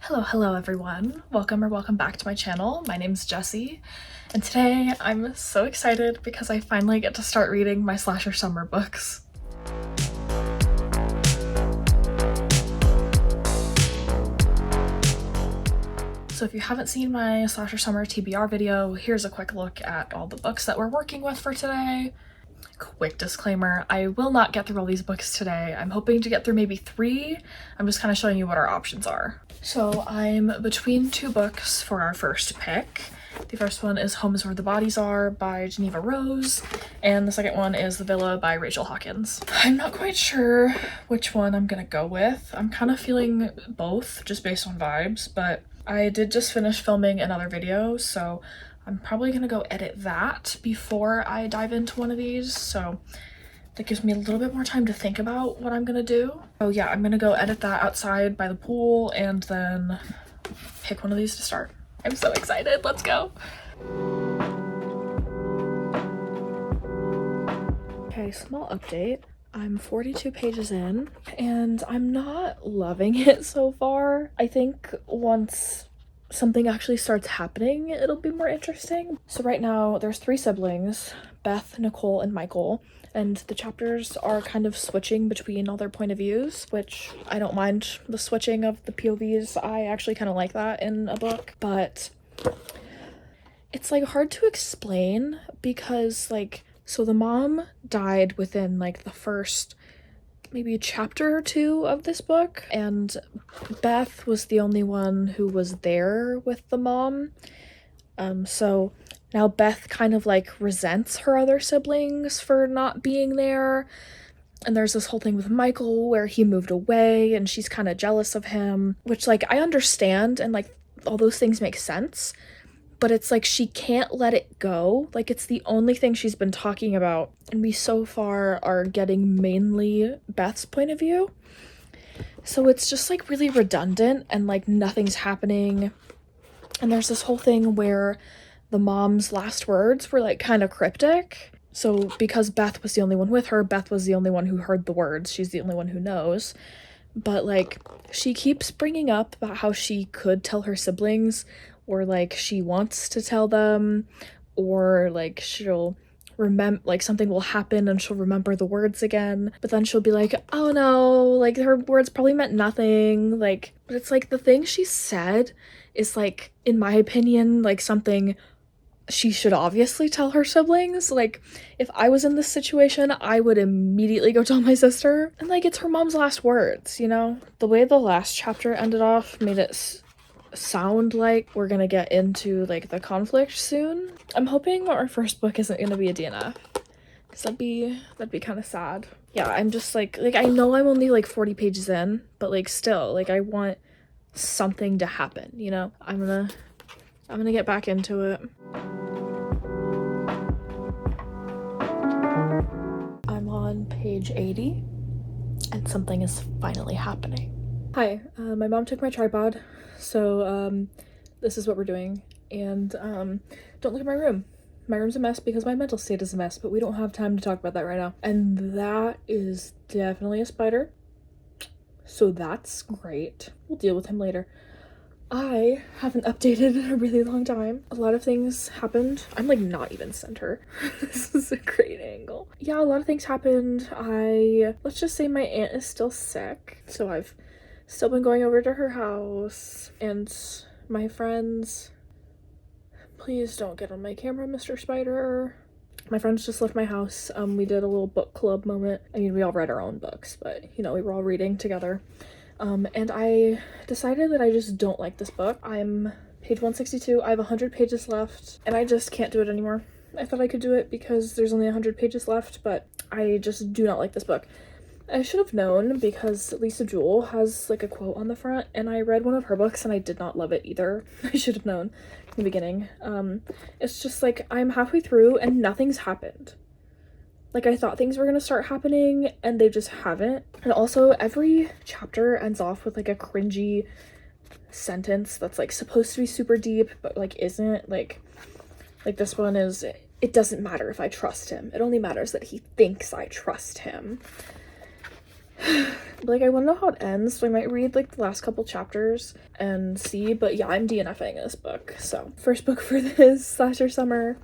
Hello everyone. Welcome back to my channel. My name's Jessie, and today I'm so excited because I finally get to start reading my slasher summer books. So if you haven't seen my slasher summer TBR video, here's a quick look at all the books that we're working with for today. Quick disclaimer, I will not get through all these books today. I'm hoping to get through maybe 3. I'm just kind of showing you what our options are. So I'm between 2 books for our first pick. The first one is Home is Where the Bodies Are by Geneva Rose, and the second one is The Villa by Rachel Hawkins. I'm not quite sure which one I'm gonna go with. I'm kind of feeling both just based on vibes, but I did just finish filming another video, so I'm probably gonna go edit that before I dive into one of these, so that gives me a little bit more time to think about what I'm gonna do. Oh yeah, I'm gonna go edit that outside by the pool and then pick one of these to start. I'm so excited, let's go. Okay, small update. I'm 42 pages in and I'm not loving it so far. I think once something actually starts happening, it'll be more interesting. So right now there's 3 siblings, Beth, Nicole, and Michael, and the chapters are kind of switching between all their point of views, which I don't mind the switching of the POVs. I actually kind of like that in a book, but it's like hard to explain because so the mom died within like the first maybe chapter or 2 of this book, and Beth was the only one who was there with the mom. So now Beth kind of like resents her other siblings for not being there, and there's this whole thing with Michael where he moved away and she's kind of jealous of him, which like I understand and like all those things make sense, but it's like she can't let it go. Like it's the only thing she's been talking about, and we so far are getting mainly Beth's point of view. So it's just like really redundant and like nothing's happening. And there's this whole thing where the mom's last words were like kind of cryptic. So because Beth was the only one with her, Beth was the only one who heard the words. She's the only one who knows. But like she keeps bringing up about how she could tell her siblings, or like she wants to tell them, or like she'll remember, like something will happen and she'll remember the words again, but then she'll be like, oh no, like her words probably meant nothing. Like, but it's like the thing she said is like, in my opinion, like something she should obviously tell her siblings. Like if I was in this situation, I would immediately go tell my sister, and like it's her mom's last words, you know? The way the last chapter ended off made it sound like we're gonna get into like the conflict soon. I'm hoping our first book isn't gonna be a DNF, because that'd be kind of sad. Yeah, I'm just like I know I'm only like 40 pages in, but like still, like I want something to happen, you know? I'm gonna get back into it. I'm on page 80 and something is finally happening. Hi, my mom took my tripod, so this is what we're doing. And don't look at my room. My room's a mess because my mental state is a mess, but we don't have time to talk about that right now. And that is definitely a spider, so that's great. We'll deal with him later. I haven't updated in a really long time. A lot of things happened. I'm like not even center. This is a great angle. Yeah, a lot of things happened. Let's just say my aunt is still sick, so I've still been going over to her house, and my friends, please don't get on my camera, Mr. Spider. My friends just left my house. We did a little book club moment. I mean, we all read our own books, but you know, we were all reading together. And I decided that I just don't like this book. I'm page 162. I have 100 pages left, and I just can't do it anymore. I thought I could do it because there's only 100 pages left, but I just do not like this book. I should have known because Lisa Jewell has like a quote on the front, and I read one of her books and I did not love it either. I should have known in the beginning. It's just like I'm halfway through and nothing's happened. Like I thought things were gonna start happening and they just haven't. And also every chapter ends off with like a cringy sentence that's like supposed to be super deep but like isn't. Like this one is, it doesn't matter if I trust him. It only matters that he thinks I trust him. Like, I want to know how it ends, so I might read like the last couple chapters and see. But yeah, I'm DNFing this book. So first book for this slasher summer,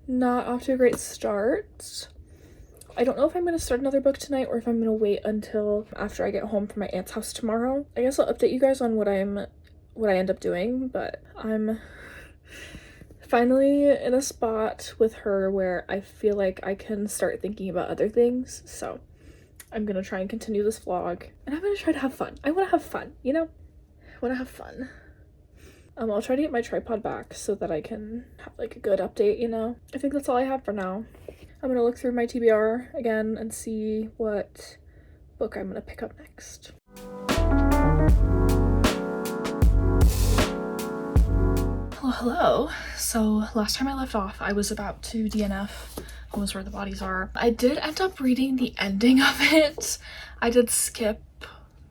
not off to a great start. I don't know if I'm going to start another book tonight or if I'm going to wait until after I get home from my aunt's house tomorrow. I guess I'll update you guys on what I end up doing, but I'm finally in a spot with her where I feel like I can start thinking about other things. So I'm gonna try and continue this vlog, and I'm gonna try to have fun. I want to have fun, you know? I want to have fun. I'll try to get my tripod back so that I can have like a good update, you know? I think that's all I have for now. I'm gonna look through my TBR again and see what book I'm gonna pick up next. Hello. So last time I left off, I was about to DNF Home is Where the Bodies Are. I did end up reading the ending of it. I did skip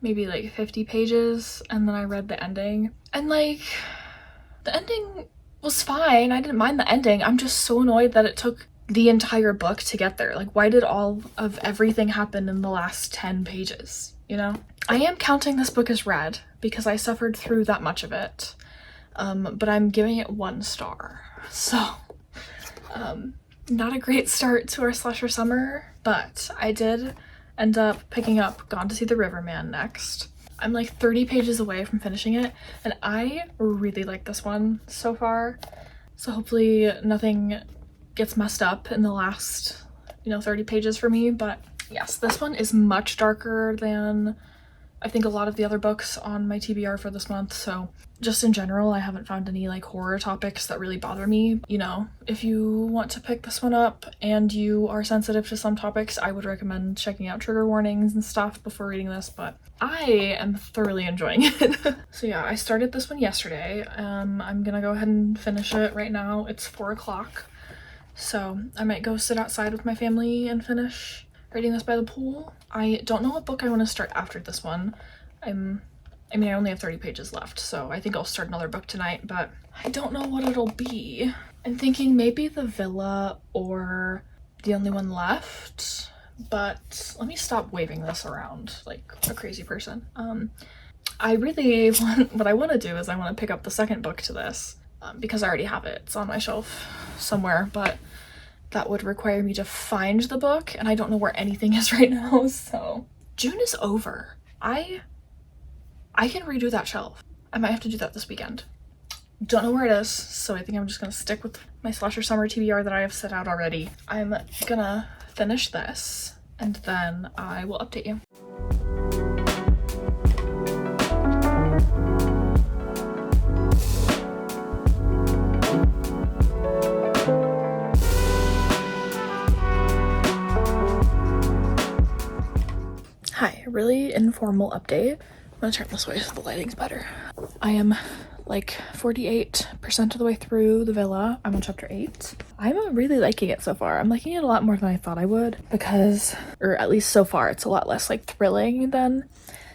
maybe like 50 pages and then I read the ending. And like, the ending was fine. I didn't mind the ending. I'm just so annoyed that it took the entire book to get there. Like, why did all of everything happen in the last 10 pages, you know? I am counting this book as read because I suffered through that much of it. But I'm giving it 1 star. So, not a great start to our slasher summer, but I did end up picking up Gone to See the Riverman next. I'm like 30 pages away from finishing it, and I really like this one so far. So hopefully nothing gets messed up in the last, 30 pages for me. But yes, this one is much darker than I think a lot of the other books on my TBR for this month. So just in general, I haven't found any like horror topics that really bother me. You know, if you want to pick this one up and you are sensitive to some topics, I would recommend checking out trigger warnings and stuff before reading this, but I am thoroughly enjoying it. So yeah, I started this one yesterday. I'm gonna go ahead and finish it right now. It's 4 o'clock. So I might go sit outside with my family and finish reading this by the pool. I don't know what book I want to start after this one. I only have 30 pages left, so I think I'll start another book tonight, but I don't know what it'll be. I'm thinking maybe The Villa or The Only One Left, but let me stop waving this around like a crazy person. I really what I want to do is I want to pick up the second book to this, because I already have it. It's on my shelf somewhere, but that would require me to find the book, and I don't know where anything is right now, so. June is over. I can redo that shelf. I might have to do that this weekend. Don't know where it is, so I think I'm just gonna stick with my slasher summer TBR that I have set out already. I'm gonna finish this, and then I will update you. Hi, really informal update. I'm gonna turn this way so the lighting's better. I am like 48% of the way through The Villa. I'm on chapter 8. I'm really liking it so far. I'm liking it a lot more than I thought I would because, or at least so far, it's a lot less like thrilling than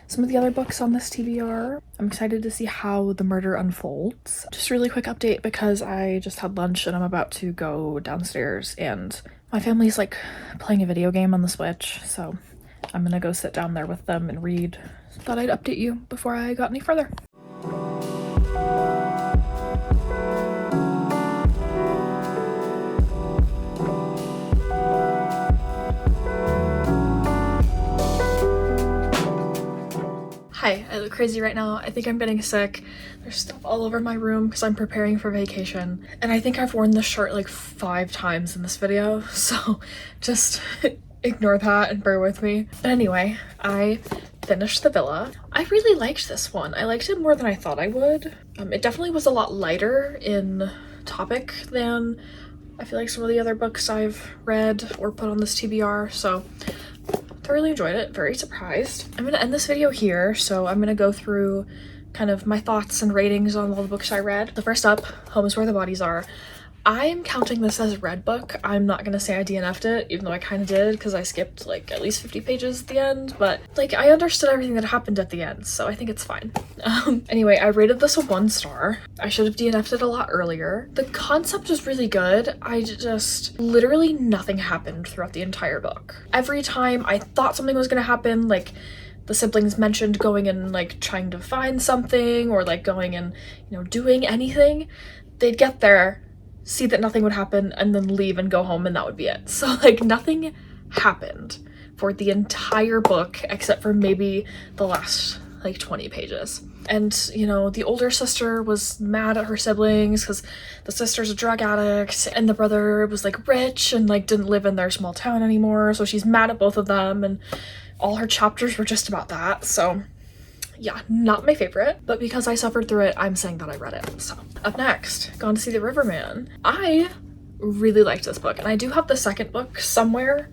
some of the other books on this TBR. I'm excited to see how the murder unfolds. Just a really quick update because I just had lunch and I'm about to go downstairs and my family's like playing a video game on the Switch, so I'm gonna go sit down there with them and read. Thought I'd update you before I got any further. Hi, I look crazy right now. I think I'm getting sick. There's stuff all over my room because I'm preparing for vacation. And I think I've worn this shirt like 5 times in this video, so just ignore that and bear with me. But anyway, I finished The Villa. I really liked this one. I liked it more than I thought I would. It definitely was a lot lighter in topic than I feel like some of the other books I've read or put on this TBR, so thoroughly enjoyed it. Very surprised. I'm gonna end this video here, so I'm gonna go through kind of my thoughts and ratings on all the books I read. The first up, Home is Where the Bodies Are. I'm counting this as a read book. I'm not gonna say I DNF'd it, even though I kind of did because I skipped like at least 50 pages at the end, but like I understood everything that happened at the end, so I think it's fine. Anyway, I rated this a 1 star. I should have DNF'd it a lot earlier. The concept was really good. I just literally nothing happened throughout the entire book. Every time I thought something was gonna happen, like the siblings mentioned going and like trying to find something or like going and, you know, doing anything, they'd get there, see that nothing would happen, and then leave and go home, and that would be it. So like nothing happened for the entire book except for maybe the last like 20 pages. And, you know, the older sister was mad at her siblings because the sister's a drug addict and the brother was like rich and like didn't live in their small town anymore, so she's mad at both of them, and all her chapters were just about that. So yeah, not my favorite, but because I suffered through it, I'm saying that I read it. So up next, Gone to See the Riverman. I really liked this book, and I do have the second book somewhere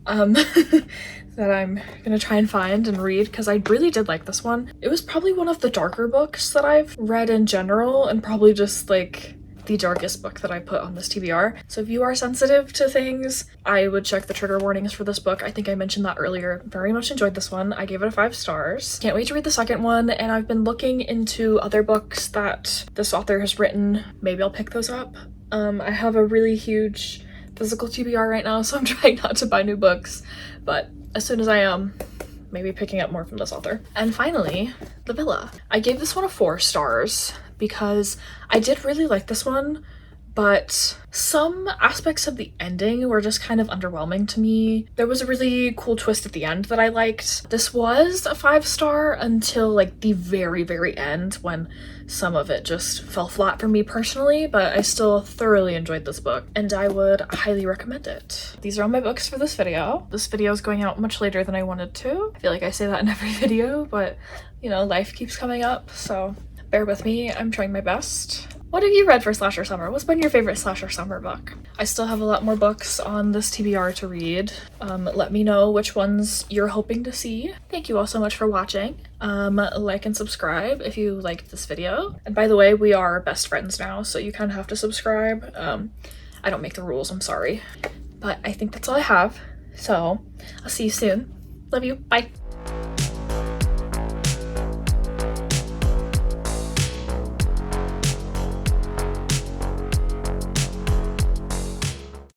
that I'm gonna try and find and read because I really did like this one. It was probably one of the darker books that I've read in general, and probably just like the darkest book that I put on this TBR. So if you are sensitive to things, I would check the trigger warnings for this book. I think I mentioned that earlier. Very much enjoyed this one. I gave it a 5 stars. Can't wait to read the second one, and I've been looking into other books that this author has written. Maybe I'll pick those up. I have a really huge physical TBR right now, so I'm trying not to buy new books, but as soon as I am, maybe picking up more from this author. And finally, The Villa. I gave this one a 4 stars because I did really like this one, but some aspects of the ending were just kind of underwhelming to me. There was a really cool twist at the end that I liked. This was a 5 star until like the very, very end when some of it just fell flat for me personally, but I still thoroughly enjoyed this book and I would highly recommend it. These are all my books for this video. This video is going out much later than I wanted to. I feel like I say that in every video, but you know, life keeps coming up, so bear with me. I'm trying my best. What have you read for Slasher Summer? What's been your favorite Slasher Summer book? I still have a lot more books on this TBR to read. Let me know which ones you're hoping to see. Thank you all so much for watching. Like and subscribe if you liked this video. And by the way, we are best friends now, so you kind of have to subscribe. I don't make the rules, I'm sorry. But I think that's all I have. So I'll see you soon. Love you. Bye.